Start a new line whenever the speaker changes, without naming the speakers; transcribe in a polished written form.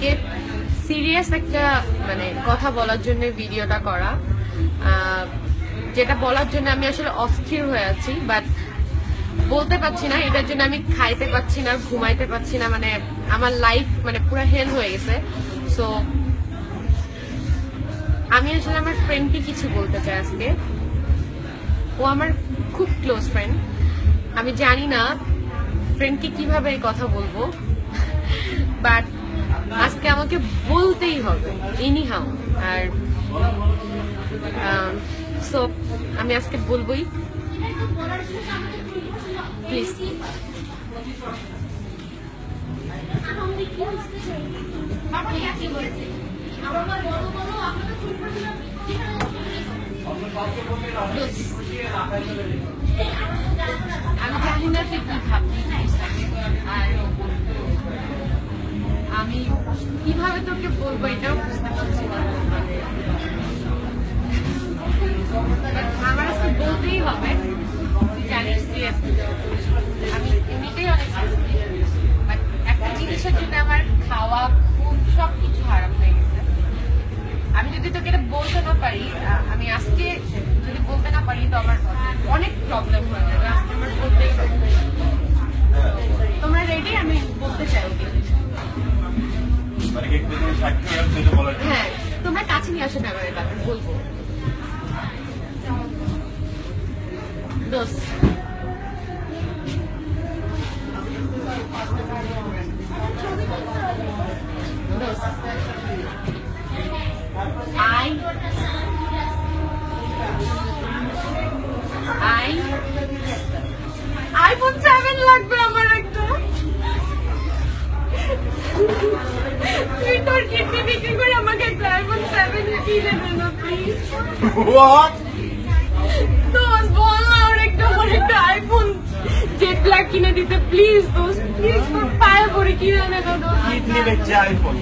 আজকে সিরিয়াস একটা মানে কথা বলার জন্য ভিডিওটা করা, যেটা বলার জন্য আমি আসলে অস্থির হয়ে আছি, বাট বলতে পারছি না। এটার জন্য আমি খাইতে পারছি না, ঘুমাইতে পারছি না, মানে আমার লাইফ মানে পুরো হেল হয়ে গেছে। সো আমি আসলে আমার ফ্রেন্ডকে কিছু বলতে চাই আজকে। ও আমার খুব ক্লোজ ফ্রেন্ড। আমি জানি না ফ্রেন্ডকে কিভাবে এই কথা বলবো, বাট আজকে আমাকে বলতেই হবে এনি হাউ। আর সো আমি আজকে বলবোই, প্লিজ। আমি জানি না তুই কি ভাববি, আর আমি কিভাবে তোকে বলবো এটাও বুঝতে পারছি না। আমার আজকে বলতেই হবে। তুই জানিস যে আমি এমনিতেই অনেক বাট একটা জিনিসের জন্য আমার খাওয়া খুব সবকিছু হারাম হয়ে গেছে। আমি যদি তোকে এটা বলতে না পারি, আমি আজকে যদি বলতে না পারি তো আমার অনেক প্রবলেম হয়ে যাবে। আজকে আমার বলতেই হবে। তোমরা রেডি? আমি বলতে চাই। হ্যাঁ, তোমরা কাছে নিয়ে আসো ক্যামেরাটা, বলবো। দোস্ত, আইফোন 7 লাগবে আমার একটা। তুই তোর কিডনি বিক্রি করে আমাকে একটা আইফোন 7 কিনে দে না প্লিজ। দোস্ত বল না, আমার একটা আইফোন জেড ব্ল্যাক কিনে দিতে প্লিজ। দোস্ত প্লিজ, তোর পায়ে পড়ে কিনে দে না দোস্ত।
কিডনি বেচে আইফোন